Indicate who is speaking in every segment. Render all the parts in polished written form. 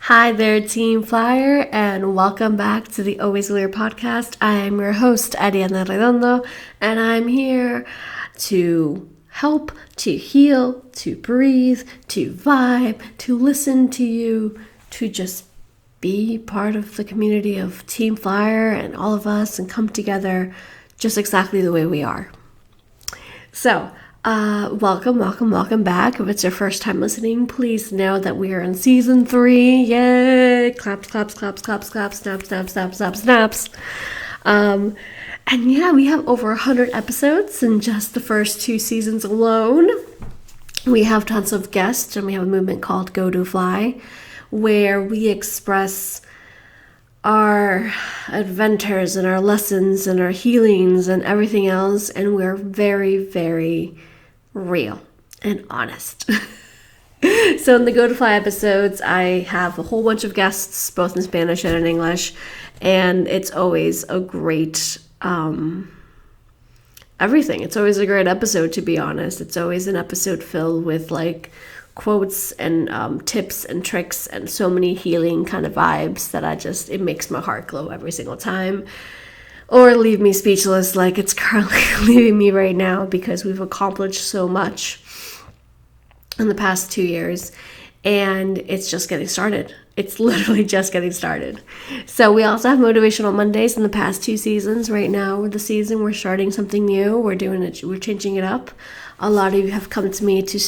Speaker 1: Hi there, Team Flyer, and welcome back to the Always Clear podcast. I am your host, Ariana Redondo, and I'm here to help, to heal, to breathe, to vibe, to listen to you, to just be part of the community of Team Flyer and all of us and come together just exactly the way we are. So, welcome back. If it's your first time listening, please know that we are in season 3. Yay! Claps, snaps. And yeah, we have over 100 episodes in just the first 2 seasons alone. We have tons of guests, and we have a movement called Go to Fly, where we express our adventures and our lessons and our healings and everything else, and we're very, very real and honest. So in the Go to Fly episodes, I have a whole bunch of guests, both in Spanish and in English, and it's always a great everything. It's always a great episode, to be honest. It's always an episode filled with like quotes and tips and tricks and so many healing kind of vibes that it makes my heart glow every single time. Or leave me speechless like it's currently leaving me right now, because we've accomplished so much in the past 2 years, and it's just getting started. It's literally just getting started. So we also have Motivational Mondays in the past 2 seasons. Right now, with the season, we're starting something new. We're changing it up. A lot of you have come to me to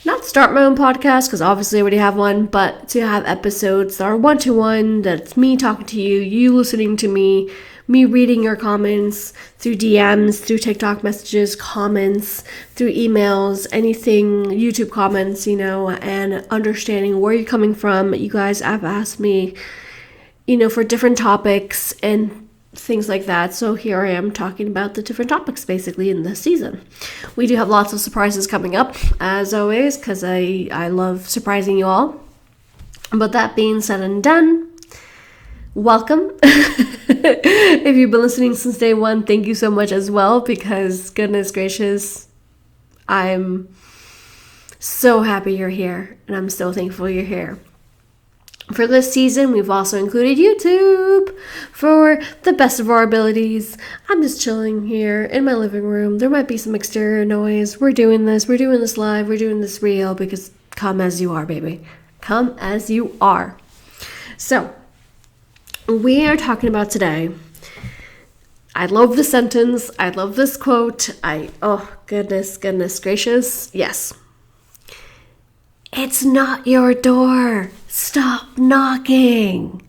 Speaker 1: not start my own podcast, because obviously I already have one, but to have episodes that are one-to-one, that's me talking to you, you listening to me reading your comments through DMs, through TikTok messages, comments, through emails, anything, YouTube comments, and understanding where you're coming from. You guys have asked me, for different topics and things like that. So here I am talking about the different topics basically in this season. We do have lots of surprises coming up, as always, because I love surprising you all. But that being said and done, welcome. If you've been listening since day one, thank you so much as well, because goodness gracious, I'm so happy you're here, and I'm so thankful you're here. For this season, we've also included YouTube for the best of our abilities. I'm just chilling here in my living room. There might be some exterior noise. We're doing this live, we're doing this real, because come as you are, baby. Come as you are. So, we are talking about today, I love this sentence, I love this quote, goodness gracious, yes. It's not your door. Stop knocking.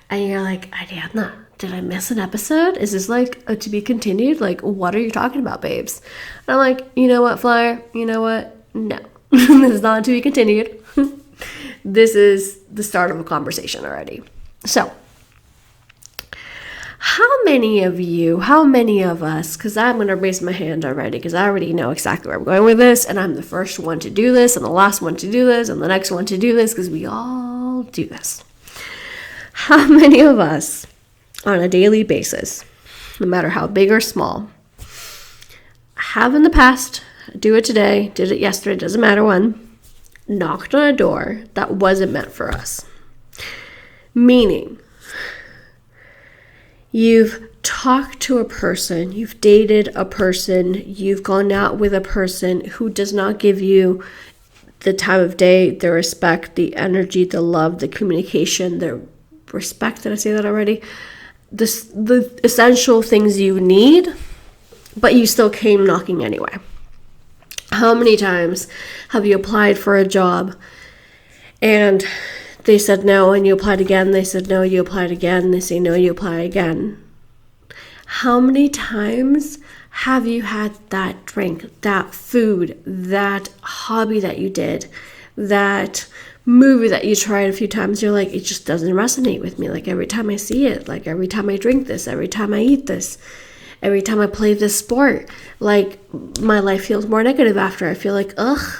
Speaker 1: And you're like, Ariadna, did I miss an episode? Is this like a to be continued? Like, what are you talking about, babes? And I'm like, you know what, Flyer? You know what? No, this is not to be continued. This is the start of a conversation already. So, how many of us, because I'm going to raise my hand already, because I already know exactly where I'm going with this, and I'm the first one to do this, and the last one to do this, and the next one to do this, because we all do this. How many of us, on a daily basis, no matter how big or small, have in the past, do it today, did it yesterday, doesn't matter when, knocked on a door that wasn't meant for us? Meaning, you've talked to a person, you've dated a person, you've gone out with a person who does not give you the time of day, the respect, the energy, the love, the communication, the respect, did I say that already? The essential things you need, but you still came knocking anyway. How many times have you applied for a job and they said no, and you applied again, they said no, you applied again, they say no, you apply again? How many times have you had that drink, that food, that hobby that you did, that movie that you tried a few times, you're like, it just doesn't resonate with me. Like, every time I see it, like every time I drink this, every time I eat this, every time I play this sport, like my life feels more negative after. I feel like,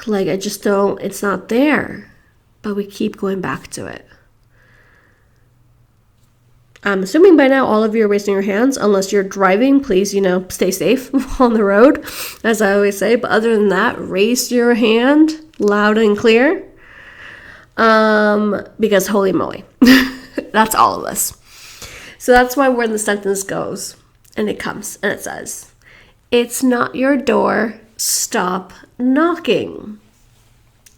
Speaker 1: like I just don't, it's not there. But we keep going back to it. I'm assuming by now all of you are raising your hands. Unless you're driving, please, stay safe on the road, as I always say. But other than that, raise your hand loud and clear. Because holy moly, that's all of us. So that's why when the sentence goes and it comes and it says, it's not your door, stop knocking.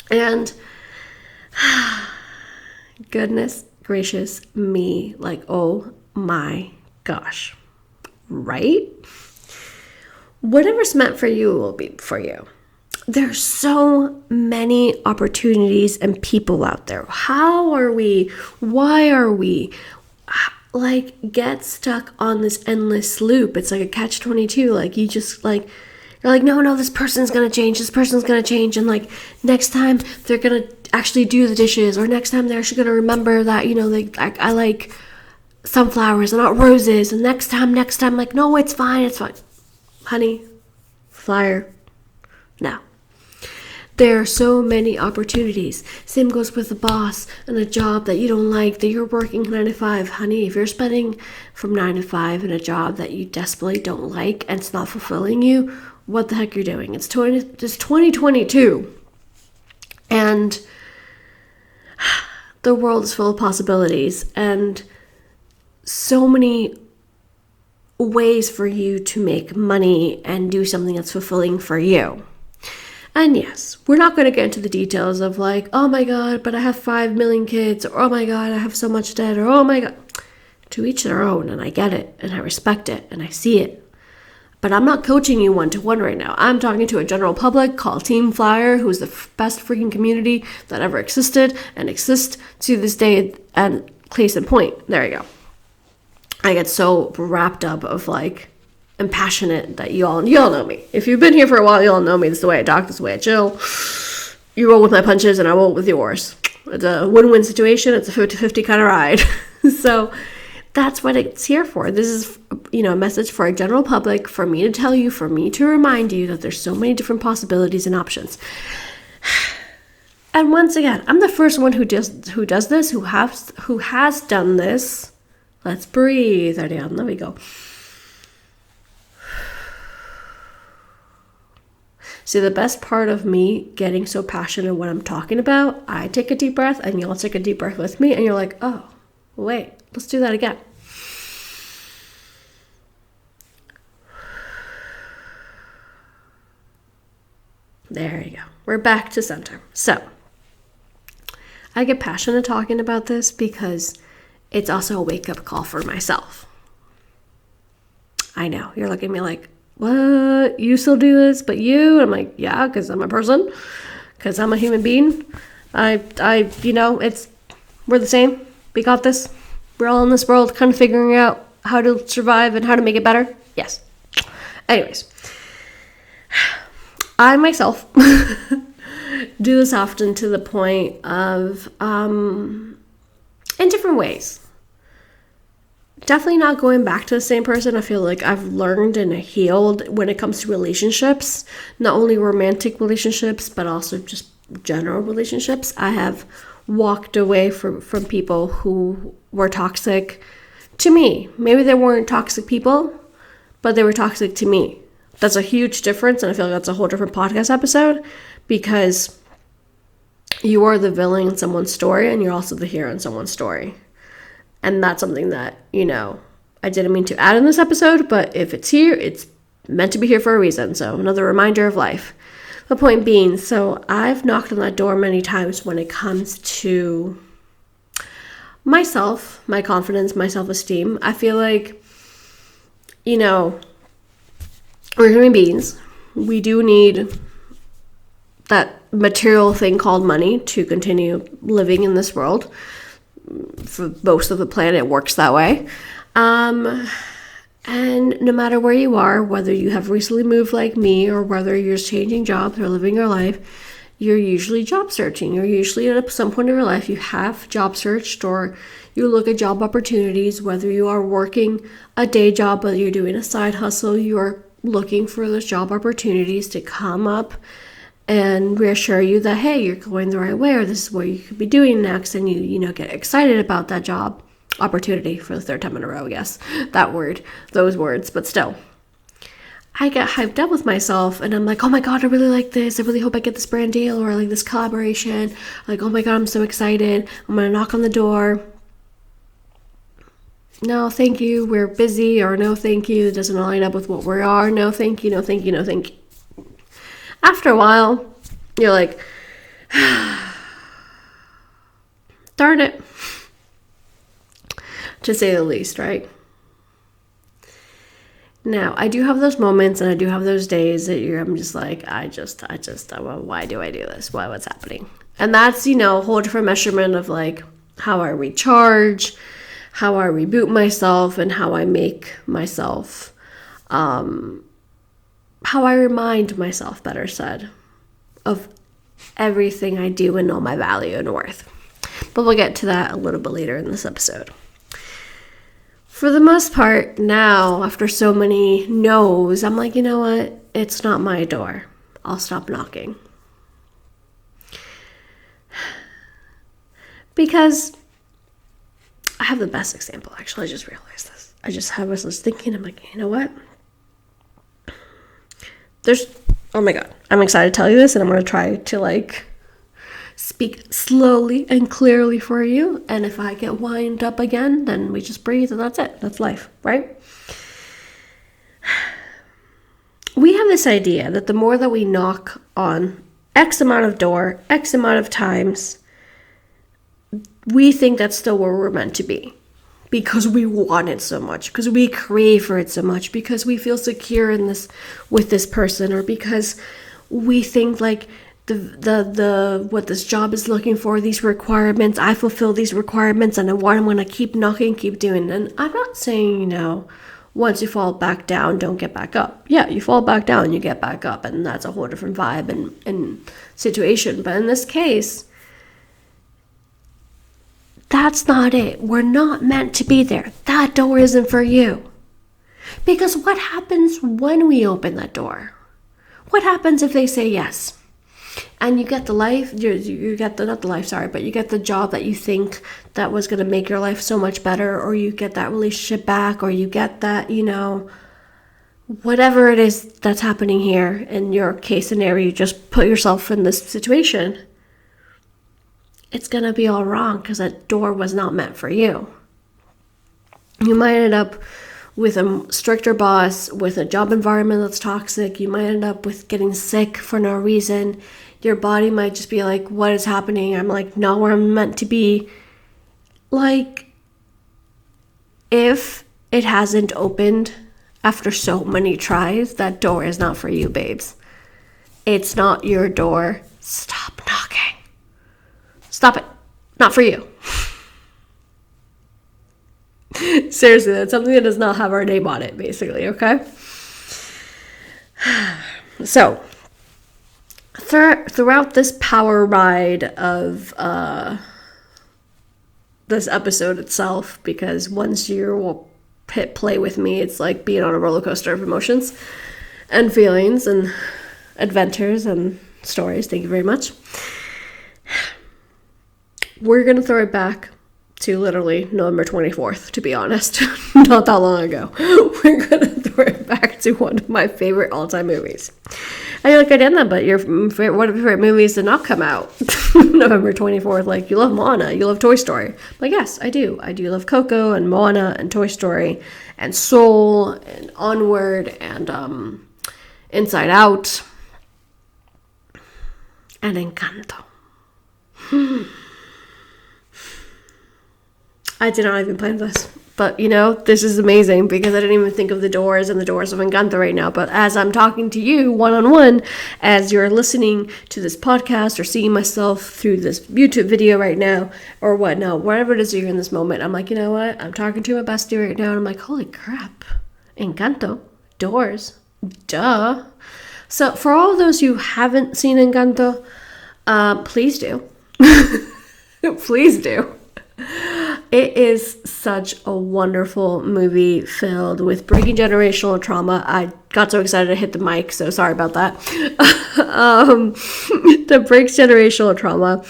Speaker 1: And goodness gracious me, like, oh my gosh, right? Whatever's meant for you will be for you. There's so many opportunities and people out there. How are we? Why are we? Like, get stuck on this endless loop. It's like a catch-22. Like, you just, like, you're like, no, this person's gonna change. This person's gonna change. And, like, next time they're gonna actually do the dishes. Or next time they're actually gonna remember that, I like sunflowers and not roses. And next time, like, no, it's fine. Honey, flyer, no. There are so many opportunities. Same goes with a boss and a job that you don't like, that you're working 9 to 5. Honey, if you're spending from 9 to 5 in a job that you desperately don't like and it's not fulfilling you, what the heck you're doing? It's 2022. And the world is full of possibilities and so many ways for you to make money and do something that's fulfilling for you. And yes, we're not going to get into the details of like, oh my God, but I have 5 million kids, or oh my God, I have so much debt, or oh my God. To each their own, and I get it, and I respect it, and I see it. But I'm not coaching you one-to-one right now. I'm talking to a general public called Team Flyer, who's the best freaking community that ever existed and exists to this day. And case in point, there you go. I get so wrapped up of like, and passionate that you all know me. If you've been here for a while, you all know me. This is the way I talk, this is the way I chill. You roll with my punches and I roll with yours. It's a win-win situation. It's a 50-50 kind of ride. So that's what it's here for. This is, a message for a general public, for me to tell you, for me to remind you that there's so many different possibilities and options. And once again, I'm the first one who does this, who has done this. Let's breathe. There we go. See, the best part of me getting so passionate what I'm talking about, I take a deep breath and y'all take a deep breath with me and you're like, oh, wait, let's do that again. There you go. We're back to center. So, I get passionate talking about this because it's also a wake-up call for myself. I know, you're looking at me like, what? You still do this, but you? And I'm like, yeah, because I'm a person, because I'm a human being. we're the same. We got this. We're all in this world kind of figuring out how to survive and how to make it better. Yes. Anyways, I myself do this often to the point of, in different ways. Definitely not going back to the same person. I feel like I've learned and healed when it comes to relationships, not only romantic relationships, but also just general relationships. I have walked away from people who were toxic to me. Maybe they weren't toxic people, but they were toxic to me. That's a huge difference, and I feel like that's a whole different podcast episode, because you are the villain in someone's story, and you're also the hero in someone's story. And that's something that, I didn't mean to add in this episode, but if it's here, it's meant to be here for a reason. So another reminder of life. The point being, so I've knocked on that door many times when it comes to myself, my confidence, my self-esteem. I feel like, we're human beings. We do need that material thing called money to continue living in this world. For most of the planet, it works that way. And no matter where you are, whether you have recently moved like me or whether you're just changing jobs or living your life, you're usually job searching. You're usually at some point in your life, you have job searched, or you look at job opportunities, whether you are working a day job, whether you're doing a side hustle, you're looking for those job opportunities to come up and reassure you that, hey, you're going the right way, or this is what you could be doing next, and you get excited about that job opportunity for the third time in a row, I guess. Those words, but still. I get hyped up with myself and I'm like, oh my God, I really like this. I really hope I get this brand deal or like this collaboration. Like, oh my God, I'm so excited. I'm going to knock on the door. No, thank you. We're busy. Or no, thank you. It doesn't line up with what we are. No, thank you. No, thank you. No, thank you. After a while, you're like, darn it. To say the least, right? Now, I do have those moments and I do have those days that I'm just like, why do I do this? What's happening? And that's, a whole different measurement of like how I recharge, how I reboot myself, and how I make myself, how I remind myself, better said, of everything I do and know my value and worth. But we'll get to that a little bit later in this episode. For the most part, now, after so many no's, I'm like, you know what? It's not my door. I'll stop knocking. Because I have the best example, actually. I just realized this. I was thinking, I'm like, you know what? Oh my God. I'm excited to tell you this, and I'm going to try to, speak slowly and clearly for you. And if I get wind up again, then we just breathe and that's it. That's life, right? We have this idea that the more that we knock on X amount of door, X amount of times, we think that's still where we're meant to be. Because we want it so much, because we crave for it so much, because we feel secure in this with this person, or because we think like the what this job is looking for, these requirements, I fulfill these requirements, and I'm going to keep knocking, keep doing. And I'm not saying, once you fall back down, don't get back up. Yeah, you fall back down, you get back up, and that's a whole different vibe and situation. But in this case, that's not it. We're not meant to be there. That door isn't for you. Because what happens when we open that door? What happens if they say yes? And you get the life, you get the, not the life, sorry, but you get the job that you think that was going to make your life so much better, or you get that relationship back, or you get that, whatever it is that's happening here in your case scenario, you just put yourself in this situation. It's going to be all wrong because that door was not meant for you. You might end up with a stricter boss, with a job environment that's toxic. You might end up with getting sick for no reason. Your body might just be like, what is happening? I'm like, not where I'm meant to be. Like, if it hasn't opened after so many tries, that door is not for you, babes. It's not your door. Stop knocking. Stop it. Not for you. Seriously, that's something that does not have our name on it, basically, okay? So, throughout this power ride of this episode itself, because once you hit play with me, it's like being on a roller coaster of emotions and feelings and adventures and stories. Thank you very much. We're going to throw it back to literally November 24th, to be honest. Not that long ago. We're going to throw it back to one of my favorite all-time movies. And you're like, I didn't know, but one of your favorite movies did not come out November 24th. Like, you love Moana, you love Toy Story. Like, yes, I do. I do love Coco and Moana and Toy Story and Soul and Onward and Inside Out and Encanto. I did not even plan this, but this is amazing because I didn't even think of the doors and the doors of Encanto right now. But as I'm talking to you one-on-one, as you're listening to this podcast or seeing myself through this YouTube video right now or whatnot, wherever it is you're in this moment, I'm like, you know what? I'm talking to my bestie right now and I'm like, holy crap, Encanto, doors, duh. So for all those who haven't seen Encanto, please do. Please do. It is such a wonderful movie filled with breaking generational trauma. I got so excited to hit the mic, so sorry about that. That breaks generational trauma,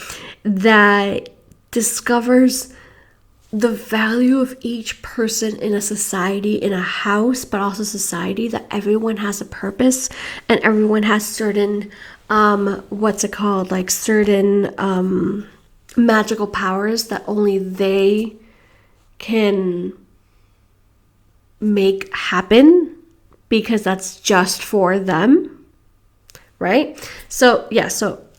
Speaker 1: that discovers the value of each person in a society, in a house, but also society, that everyone has a purpose and everyone has certain, certain magical powers that only they can make happen because that's just for them, right? So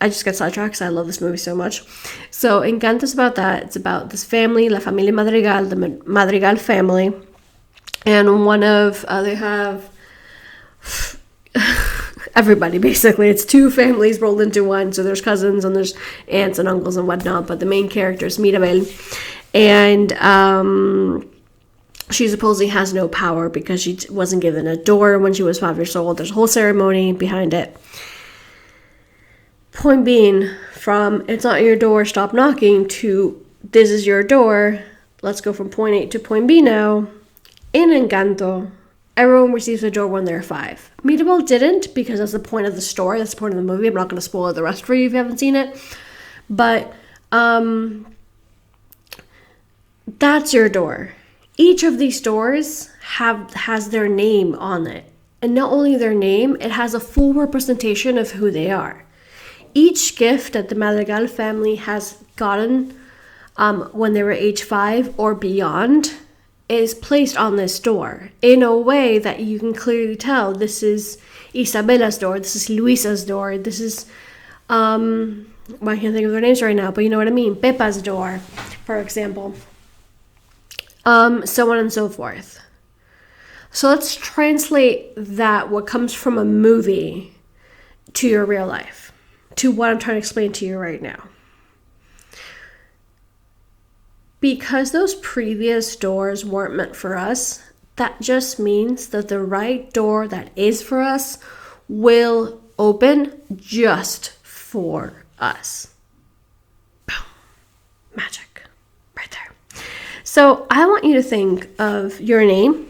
Speaker 1: I just got sidetracked because I love this movie so much. So Encanto's about that. It's about this family, La Familia Madrigal, the Madrigal family. And they have everybody, basically. It's two families rolled into one. So there's cousins and there's aunts and uncles and whatnot. But the main character is Mirabel. And she supposedly has no power because she wasn't given a door when she was 5 years old. There's a whole ceremony behind it. Point being, from it's not your door, stop knocking, to this is your door, let's go from point A to point B now. In Encanto, everyone receives a door when they're 5. Mirabel didn't, because that's the point of the story, that's the point of the movie. I'm not going to spoil the rest for you if you haven't seen it. But that's your door. Each of these doors has their name on it. And not only their name, it has a full representation of who they are. Each gift that the Madrigal family has gotten when they were age 5 or beyond is placed on this door in a way that you can clearly tell this is Isabella's door, this is Luisa's door, this is, I can't think of their names right now, but you know what I mean, Pepa's door, for example. So on and so forth. So let's translate that, what comes from a movie, to your real life. To what I'm trying to explain to you right now. Because those previous doors weren't meant for us, that just means that the right door that is for us will open just for us. Boom. Magic. Right there. So I want you to think of your name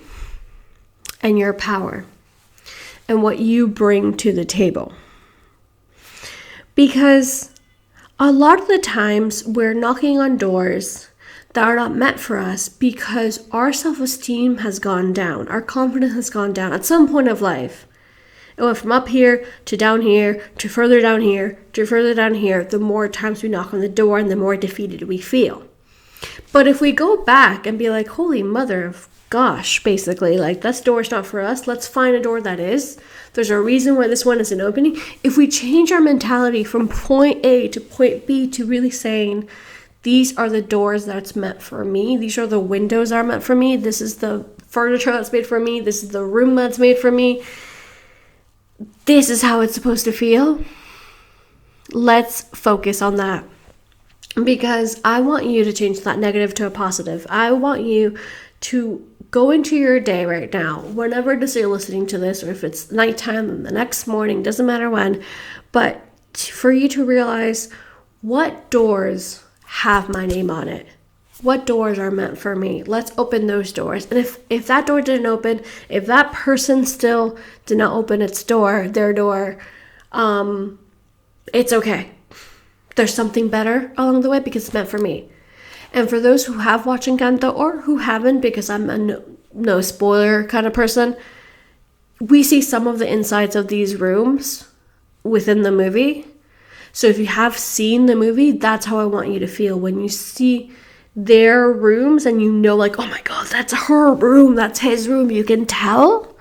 Speaker 1: and your power and what you bring to the table. Because a lot of the times we're knocking on doors that are not meant for us because our self-esteem has gone down. Our confidence has gone down at some point of life. It went from up here to down here to further down here to further down here. The more times we knock on the door and the more defeated we feel. But if we go back and be like, holy mother of gosh, basically, like, this door's not for us. Let's find a door that is. There's a reason why this one isn't opening. If we change our mentality from point A to point B to really saying, these are the doors that's meant for me. These are the windows that are meant for me. This is the furniture that's made for me. This is the room that's made for me. This is how it's supposed to feel. Let's focus on that. Because I want you to change that negative to a positive. I want you to go into your day right now, whenever it is you're listening to this, or if it's nighttime, the next morning, doesn't matter when, but for you to realize what doors have my name on it. What doors are meant for me? Let's open those doors. And if that door didn't open, if that person still did not open their door, it's okay. There's something better along the way because it's meant for me. And for those who have watched Encanto or who haven't, because I'm a no spoiler kind of person, we see some of the insides of these rooms within the movie. So if you have seen the movie, that's how I want you to feel when you see their rooms and you know, like, oh my God, that's her room, that's his room. You can tell.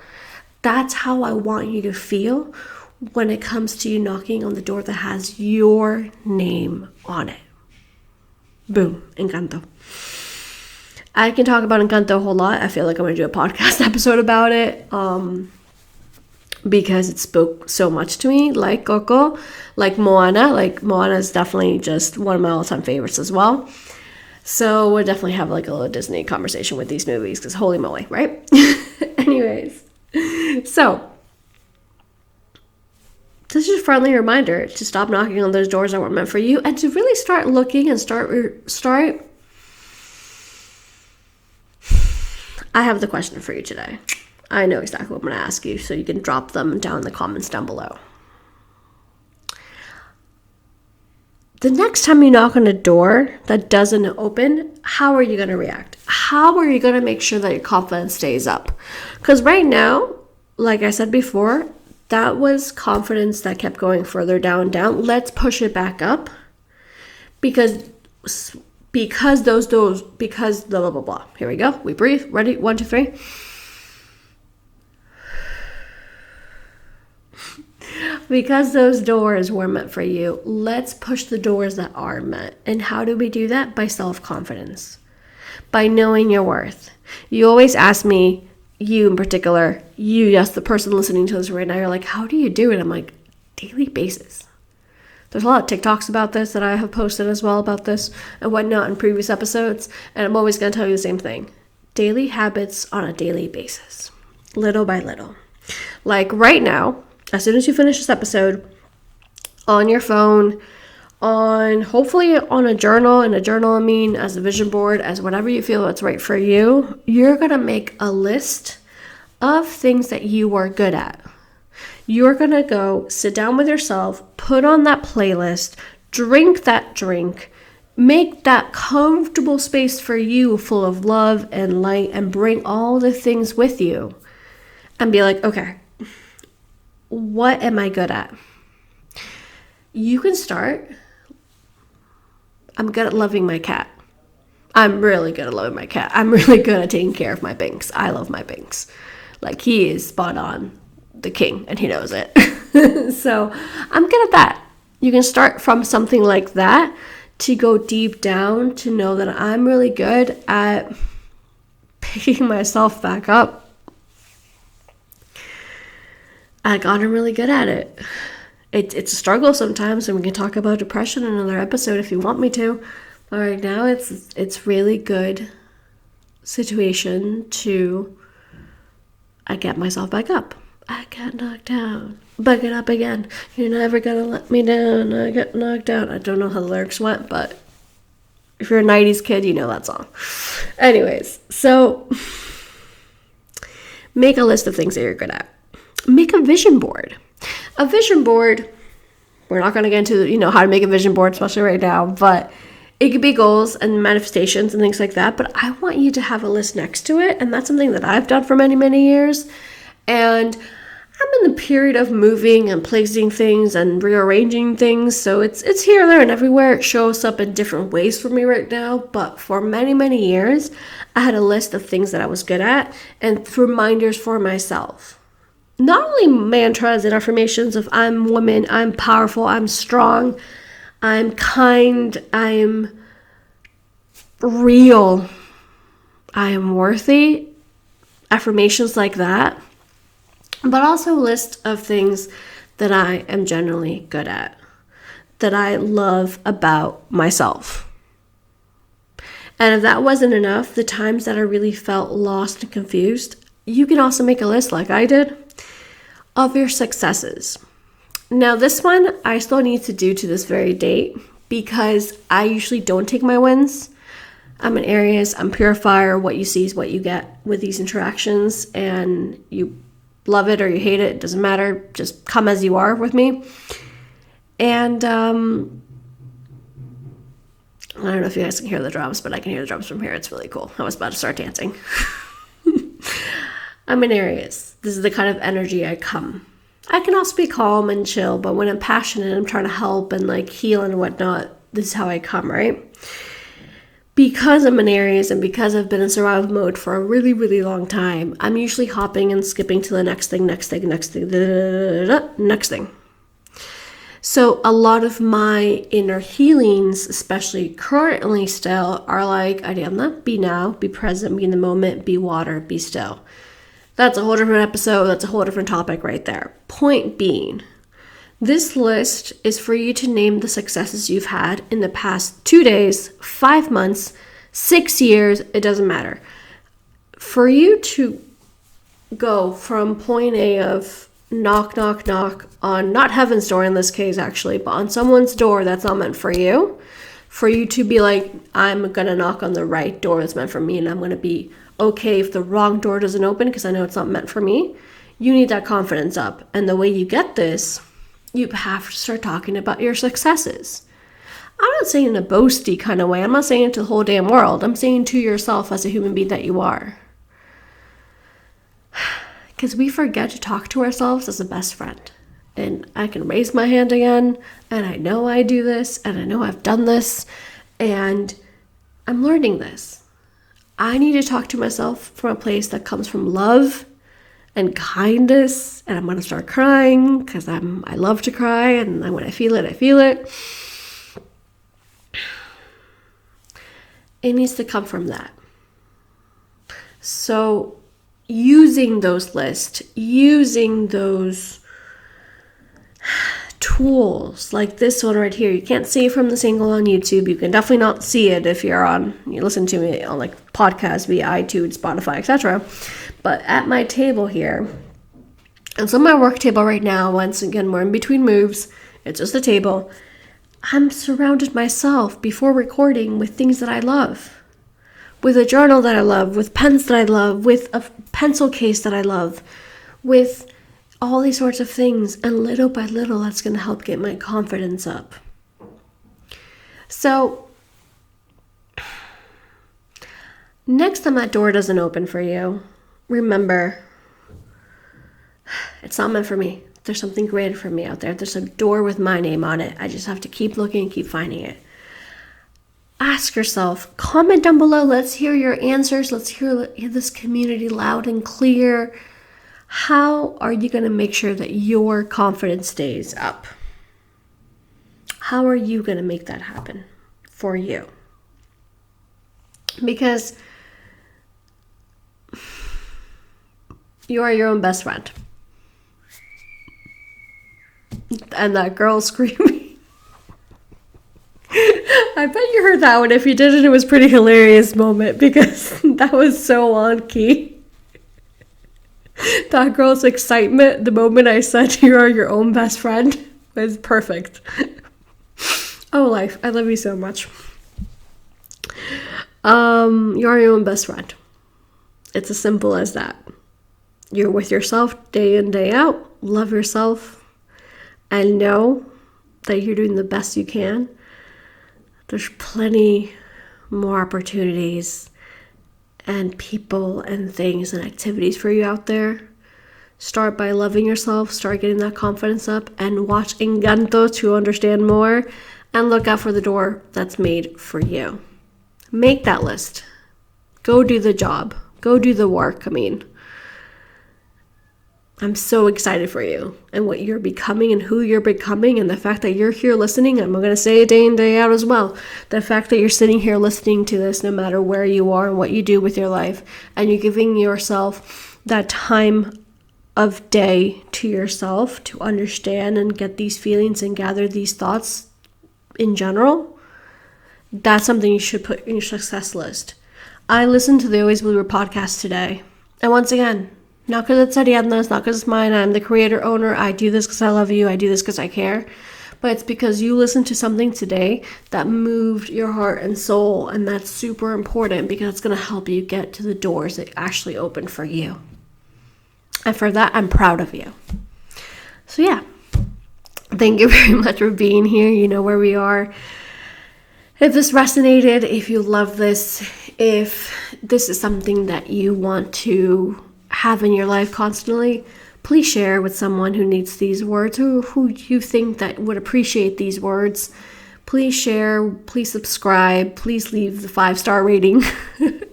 Speaker 1: That's how I want you to feel when it comes to you knocking on the door that has your name on it. Boom, Encanto. I can talk about Encanto a whole lot. I feel like I'm going to do a podcast episode about it because it spoke so much to me, like Coco, like Moana. Like, Moana is definitely just one of my all-time favorites as well. So we'll definitely have like a little Disney conversation with these movies because holy moly, right? Anyways, so this is a friendly reminder to stop knocking on those doors that weren't meant for you and to really start looking and start. I have the question for you today. I know exactly what I'm going to ask you, so you can drop them down in the comments down below. the next time you knock on a door that doesn't open, how are you going to react? How are you going to make sure that your confidence stays up? Because right now, like I said before, that was confidence that kept going further down. Let's push it back up because those doors, because blah, blah, blah. Here we go. We breathe. Ready? 1, 2, 3. Because those doors were meant for you, let's push the doors that are meant. And how do we do that? By self-confidence. By knowing your worth. You always ask me, you in particular, yes, the person listening to this right now, you're like, how do you do it? I'm like, daily basis. There's a lot of TikToks about this that I have posted as well about this and whatnot in previous episodes. And I'm always going to tell you the same thing. Daily habits on a daily basis. Little by little. Like right now, as soon as you finish this episode, on your phone, hopefully on a journal, as a vision board, as whatever you feel that's right for you, you're going to make a list of things that you are good at. You're going to go sit down with yourself, put on that playlist, drink that drink, make that comfortable space for you full of love and light, and bring all the things with you and be like, okay, what am I good at? You can start. I'm good at loving my cat. I'm really good at loving my cat. I'm really good at taking care of my Binks. I love my Binks. Like, he is spot on the king, and he knows it. So I'm good at that. You can start from something like that to go deep down to know that I'm really good at picking myself back up. I gotten really good at it. It's a struggle sometimes, and we can talk about depression in another episode if you want me to. But right now, it's really good situation to I get myself back up. I got knocked down, but get up again. You're never gonna let me down. I got knocked down. I don't know how the lyrics went, but if you're a 90s kid, you know that song. Anyways, so make a list of things that you're good at. Make a vision board. A vision board, we're not going to get into, how to make a vision board, especially right now, but it could be goals and manifestations and things like that. But I want you to have a list next to it. And that's something that I've done for many, many years. And I'm in the period of moving and placing things and rearranging things. So it's here, there, and everywhere. It shows up in different ways for me right now. But for many, many years, I had a list of things that I was good at and reminders for myself. Not only mantras and affirmations of I'm woman, I'm powerful, I'm strong, I'm kind, I'm real, I am worthy, affirmations like that, but also a list of things that I am generally good at, that I love about myself. And if that wasn't enough, the times that I really felt lost and confused, you can also make a list like I did of your successes. Now this one I still need to do to this very date because I usually don't take my wins. I'm an Aries, I'm purifier. What you see is what you get with these interactions, and you love it or you hate it, it doesn't matter. Just come as you are with me. And I don't know if you guys can hear the drums, but I can hear the drums from here. It's really cool. I was about to start dancing. I'm an Aries. This is the kind of energy I come. I can also be calm and chill, but when I'm passionate and I'm trying to help and heal and whatnot, this is how I come, right? Because I'm an Aries and because I've been in survival mode for a really, really long time, I'm usually hopping and skipping to the next thing. So a lot of my inner healings, especially currently still, are Ariana, be now, be present, be in the moment, be water, be still. That's a whole different episode. That's a whole different topic right there. Point being, this list is for you to name the successes you've had in the past 2 days, 5 months, 6 years, it doesn't matter. For you to go from point A of knock, knock, knock on, not heaven's door in this case actually, but on someone's door that's not meant for you to be like, I'm going to knock on the right door that's meant for me, and I'm going to be okay if the wrong door doesn't open because I know it's not meant for me. You need that confidence up. And the way you get this, you have to start talking about your successes. I'm not saying in a boasty kind of way. I'm not saying it to the whole damn world. I'm saying to yourself as a human being that you are. Because we forget to talk to ourselves as a best friend. And I can raise my hand again, and I know I do this, and I know I've done this, and I'm learning this. I need to talk to myself from a place that comes from love and kindness, and I'm going to start crying because I love to cry, and when I feel it, I feel it. It needs to come from that. So using those lists, using those tools like this one right here. You can't see it from the single on YouTube. You can definitely not see it if you listen to me on like podcasts via iTunes, Spotify, etc. But at my table here, it's on my work table right now. Once again, we're in between moves. It's just a table. I'm surrounded myself before recording with things that I love. With a journal that I love, with pens that I love, with a pencil case that I love, with all these sorts of things. And little by little, that's going to help get my confidence up. So, next time that door doesn't open for you, remember, it's not meant for me. There's something greater for me out there. There's a door with my name on it. I just have to keep looking and keep finding it. Ask yourself, comment down below. Let's hear your answers. Let's hear this community loud and clear. How are you going to make sure that your confidence stays up? How are you going to make that happen for you? Because you are your own best friend. And that girl screaming. I bet you heard that one. If you didn't, it was a pretty hilarious moment because that was so on key. That girl's excitement the moment I said you are your own best friend was perfect. Oh, life. I love you so much. You are your own best friend. It's as simple as that. You're with yourself day in, day out. Love yourself. And know that you're doing the best you can. There's plenty more opportunities and people and things and activities for you out there. Start by loving yourself. Start getting that confidence up. And watch Encanto to understand more. And look out for the door that's made for you. Make that list. Go do the job. Go do the work. I'm so excited for you and what you're becoming and who you're becoming, and the fact that you're here listening. I'm going to say it day in, day out as well. The fact that you're sitting here listening to this, no matter where you are and what you do with your life, and you're giving yourself that time of day to yourself to understand and get these feelings and gather these thoughts in general, that's something you should put in your success list. I listened to the Always Believer podcast today. And once again, not because it's Ariadna's, not because it's mine. I'm the creator, owner. I do this because I love you. I do this because I care. But it's because you listened to something today that moved your heart and soul. And that's super important because it's going to help you get to the doors that actually open for you. And for that, I'm proud of you. So yeah, thank you very much for being here. You know where we are. If this resonated, if you love this, if this is something that you want to have in your life constantly, please share with someone who needs these words, who you think that would appreciate these words. Please share, please subscribe, please leave the 5-star rating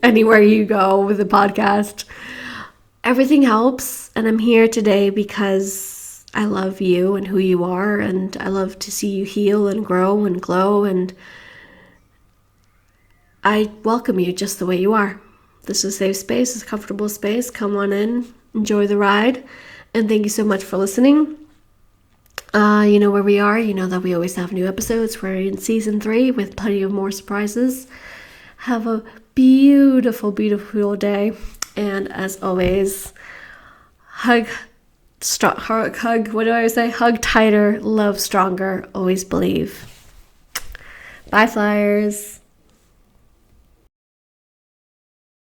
Speaker 1: anywhere you go with the podcast. Everything helps, and I'm here today because I love you and who you are, and I love to see you heal and grow and glow, and I welcome you just the way you are. This is a safe space, it's a comfortable space. Come on in, enjoy the ride, and thank you so much for listening. You know where we are. You know that we always have new episodes. We're in season 3 with plenty of more surprises. Have a beautiful, beautiful day. And as always, hug, what do I always say? Hug tighter, love stronger, always believe. Bye, Flyers.